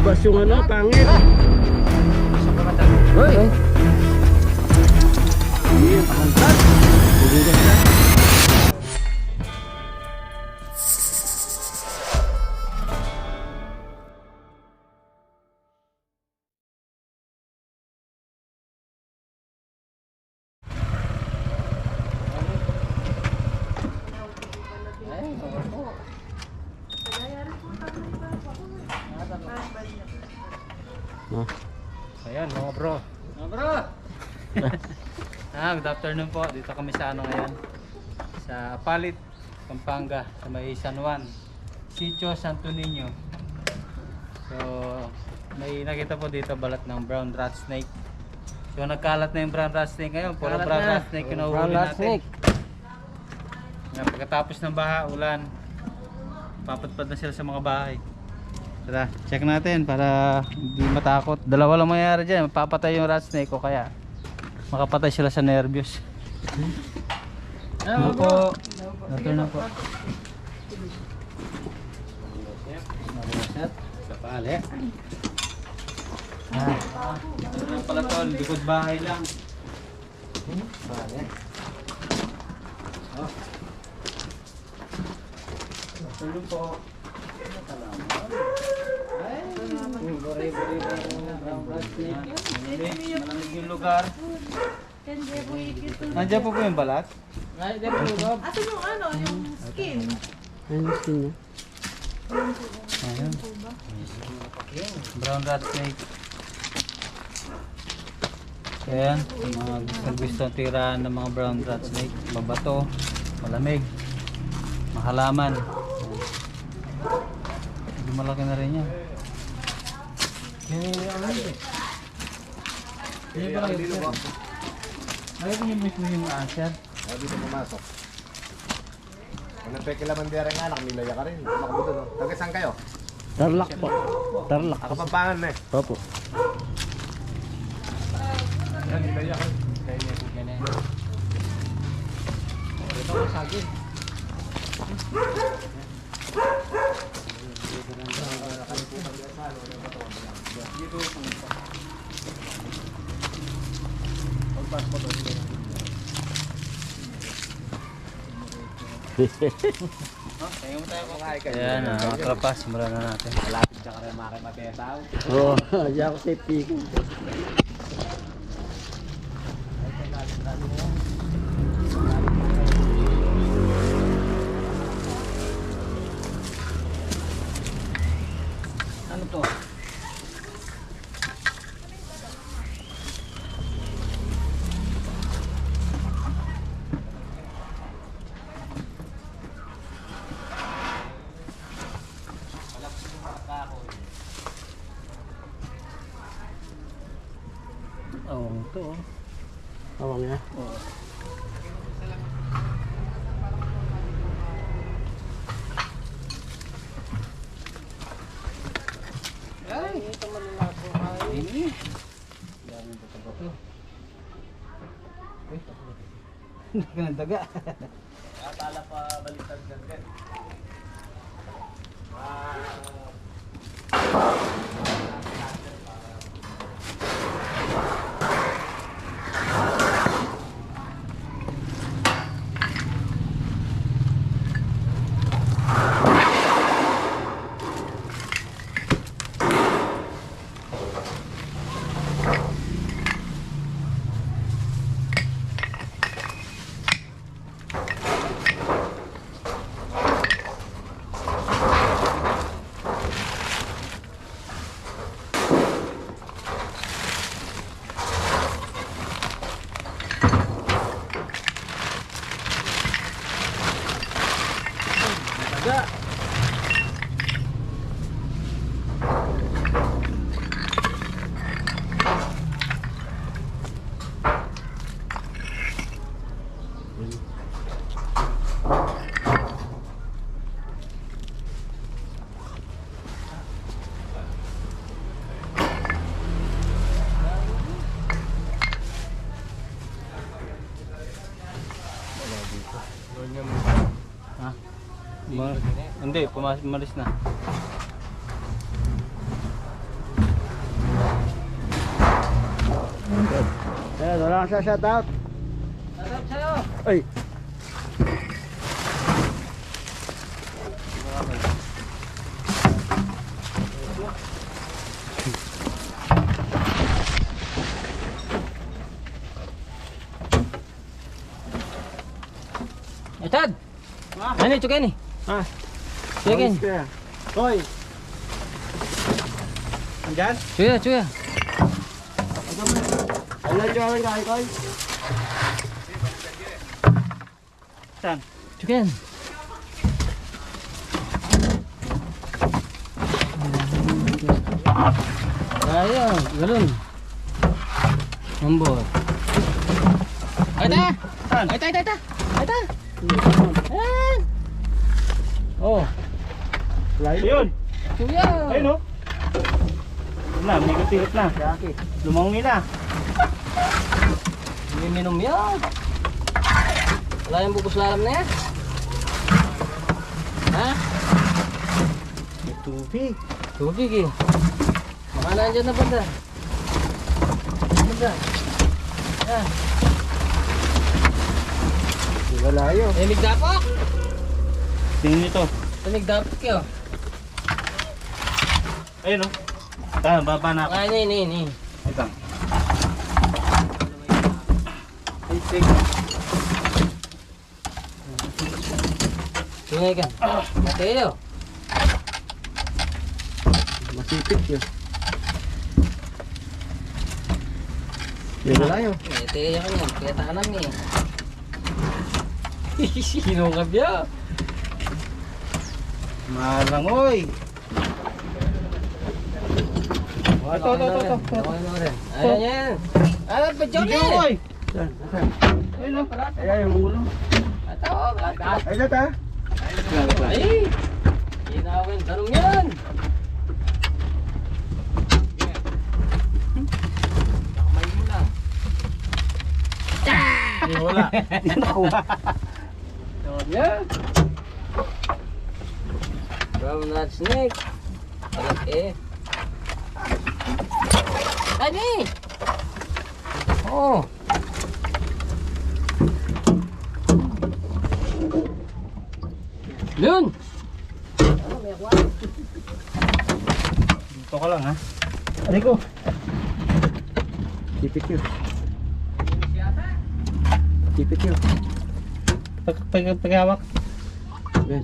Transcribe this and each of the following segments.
Lumabas yung ano, pangit. Hoy! Hindi, pangkat. Bubugas na. Ayan mga bro. Mga bro! Good afternoon po. Dito kami sa ano ngayon. Sa Apalit, Pampanga. Sa may San Juan. Sitio Santo Niño. So, may nakita po dito balat ng brown rat snake. So, nagkalat na yung brown rat snake ngayon. Puro brown rat snake yung nahuhuli natin. Ngayon, pagkatapos ng baha, ulan, papadpad na sila sa mga bahay. Tara, check natin para hindi matakot. Dalawa lang mangyayari dyan. Mapapatay yung rat snake o kaya makapatay sila sa nervyos. Ano po? Doctor na po. Sa pali. Ano lang pala tol? Likod bahay lang. Pali. Oh. Doctor na po. Malamig yung lugar. Nandiyan po yung balat? Asan yung ano, yung skin? Ayun, skin niya. Ayun. Brown rat snake. Ayan, mga gusto tirahan ng mga brown rat snake. Mabato, malamig, mahalaman. Malaki na rin yan. Yan ba kayo? Ayaw ko yung mismo yung answer. Ayaw dito pumasok. Kung nagpeke laman di rin anak, nilaya ka rin. Makabuto no. Taga saan kayo? Tarlac po. Tarlac. Ako Pampangan na eh. Opo. Yan, nilaya ka rin. Ito ko sagin. Ayan, mga trapas, simulan na natin. Malapit siya ka rin makipapetaw. Oo, di ako safety ko. Ano to? Awang to. Awang niya. Oo. Ay, ito malalago ay. Ini. Dami pa to. Hindi ka ng daga. Akala pa baliktad ganyan. Ha? Hindi, pumalis na. shout out. Sarap sa'yo. Ay. Etad! Ano ito Kenny? Ah. Sige. Hoy. Andyan? Chuya, chuya. Ano dyan ang Koy? Saan? Chuken. Ayan, galon. Ambot. Ay ta! Saan? Ay ta, ay ta, ay ta! Ay ta! Ayan! Oh, Ayun! chuya! Ayun oh! Na, migot-migot na. Lumangoy na. Minum yan. Wala yung bubos lalam na yan. Ha? Tubig. Tubig eh. Baka nandyan na banda. Banda. Yan. Wala yun. Lamig dapok. Tingnan nito. Lamig dapok yun. Ayun oh. Ah, baba na ako. Ah, ini. Ito. Tingnan ka. Mateo. Masipit yun. Wala yun. Mateo ka niyan. Kaya tanam eh. Sinungab yan. Malangoy. Ito. Ayan yan. Ah, Johnny! Joy! Saan? Saan? Ayun oh. Ayan yung ulo. Ito, ito. Ay, data. Ay! Ginawin, tanong yan! Kamay mo lang. Wala. Hindi nakuha. Tanong yan! Brown rat snake. Alat eh. Ani! Oh! Yun! Dito ka lang ha. Aray ko. Sipit yun. Sipit yun. Paghawak. Ayan.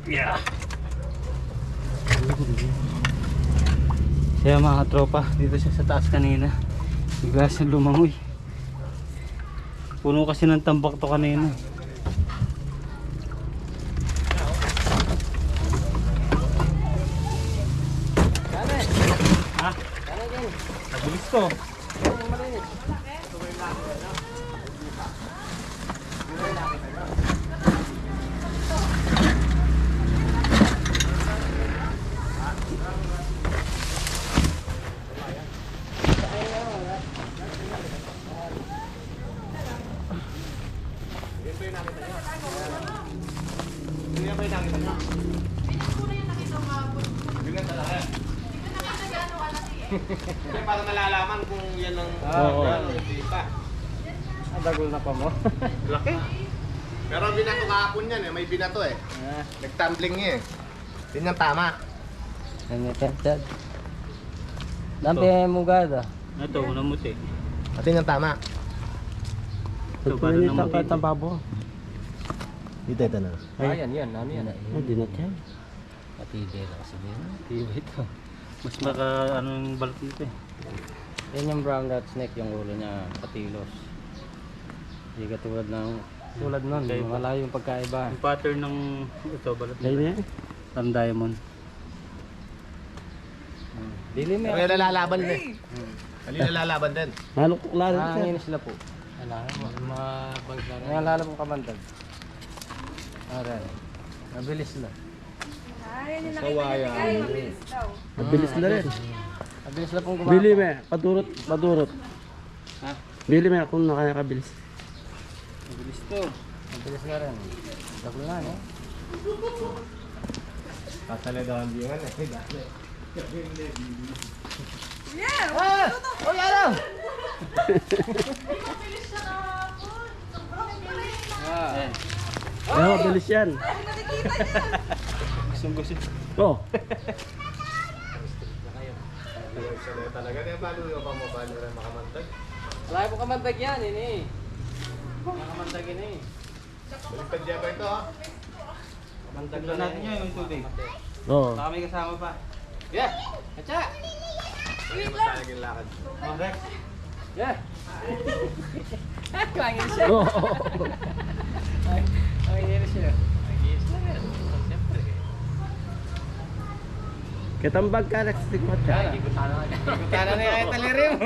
Yeah. Kaya mga tropa, dito siya sa taas kanina. Bigla siya lumangoy. Puno kasi ng tambak to kanina. Kane! Ha? Kane din! Nabilis to. Kane malinis. Kasi para nalalaman kung yan ang Oo. hindi pa. Adagol na pa mo. Laki. Pero binato kahapon yan eh, may binato eh. Nagtumbling niya eh. Yun yung tama. Ano yan? Dampi mugada. Ito, unang muti. At yun yung tama. Ito, Ito para na ng nito muti. kahit ang babo. Ito na. Ayan, yan. Ano yan? Ay, di na yan. Matibay lang sabihin. Matibay ito. Mas maka anong balot nito eh. Yan yung brown rat snake, yung ulo niya patilos. Hindi katulad ng tulad nun, Okay. malayo yung pagkaiba. Yung pattern ng ito balot Dahil na yan. ng diamond. Dili mo Pero yung nalalaban din eh. Ano yung nalalaban din? Nalukok lang siya. Hangin sila po. Ngayon lalo pong kamandag. Aray. Mabilis lang. Ayan yung nakita niya kay mabilis daw. Mabilis na rin. Mabilis lang pong gumapa. Bili me, padurot. Ha? Bili me kung nakakabilis. Mabilis to. Mabilis nga rin. Daklo na, no? Tatalaga ang biyangan eh. Yeah! Oh, yan! Ay, mabilis yan. Gusto. Oh, Talaga na paano yung pamabalo rin makamantag? Wala po kamantag yan, ini. Makamantag ini. Baliktad niya ba ito ha? Kamantag Tignan natin yun yung tubig. oh. Baka may kasama pa. Yeah! Katsa! Wait lang! Naging lakad. Oh, Rex. Yeah! Kuwangin siya. Oh. Ay, hindi siya. Siyempre. Kitambag ka, Rex. Tigmat ka. Ikutan na yung taliri mo.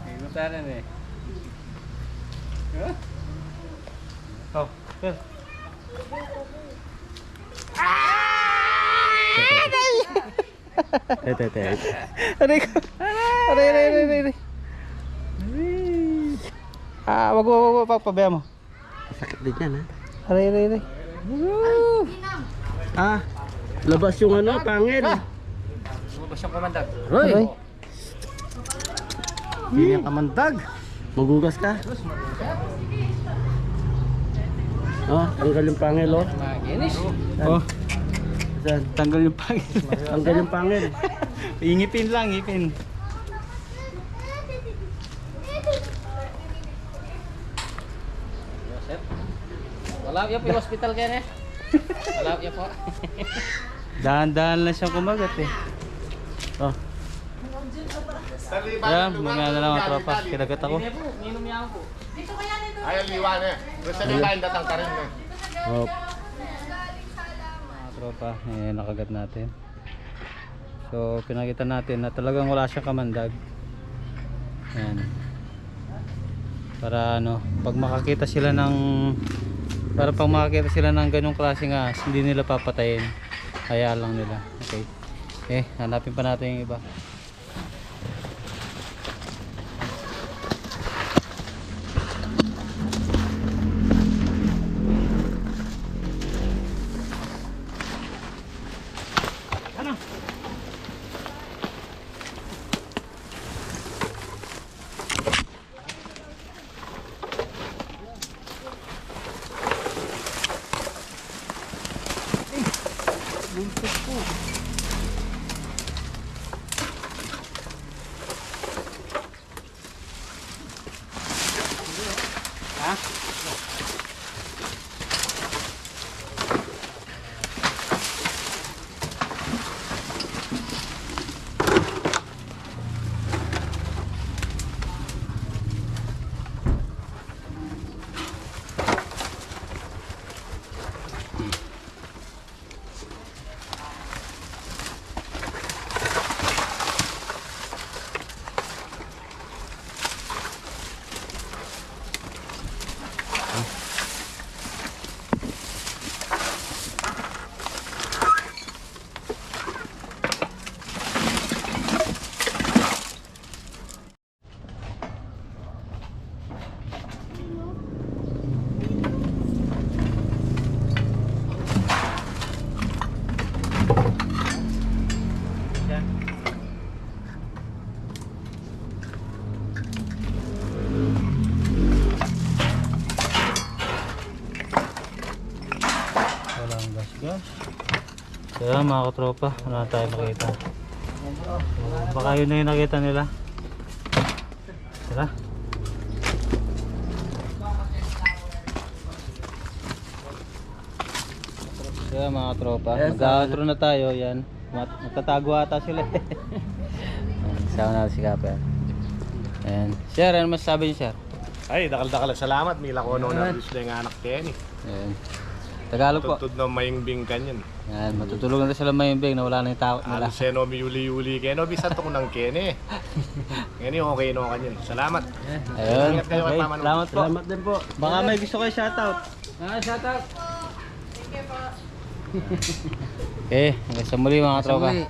Ikutan na eh. Oh, yes. Tete. Aray ko. Aray. Ah, wag papabayaan mo. Sakit din yan, ha? Aray. Ah, labas yung ano, pangil. Lumabas yung kamandag. Hoy, Hindi niya kamandag. magugas ka. Oh, tanggal yung pangil, oh. Maginis. Oh, Saan? tanggal yung pangil. Tanggal yung pangil. Ingipin lang, ngipin. Joseph. Wala yan po yung hospital kaya eh. Wala yan po. Dahan-dahan lang siyang kumagat eh. Oh, Yan, mga ano lang mga tropa. Kinagat ako. Minom niya ako. Ayaw liwan eh. Gusto niya kain datang ka rin eh. oh. Mga tropa, nakagat natin. So, pinakita natin na talagang wala siyang kamandag. Yan. Para ano, pag makakita sila ng ganung klaseng ahas, hindi nila papatayin. Hayaan lang nila. Okay. Hanapin pa natin yung iba. Kaya mga katropa, wala tayo makita. Baka yun na yung nakita nila. Tara. Kaya mga katropa, mag-outro na tayo. Yan. Magtatago ata sila. Sama natin si Kapel. Ayan. Sir, ano masasabi niyo, sir? Ay, dakal-dakal salamat. Mila ko ano na gusto yung anak Kenny. Ayan. Tagalog po. Tutod na mayingbing kanyan. Yan, matutulungan na sila mayimbing na wala na yung takot nila. Ano seno mi yuli-yuli Kenny. Bisan to ko ng Kenny. Kenny, okay no kanyan. Salamat. Ayun. Ingat kayo kay Okay, Mama Nung. salamat po. Salamat din po. Baka may gusto kayo shoutout. Shoutout. Thank you po. Okay, hanggang sa muli mga tropa. Muli.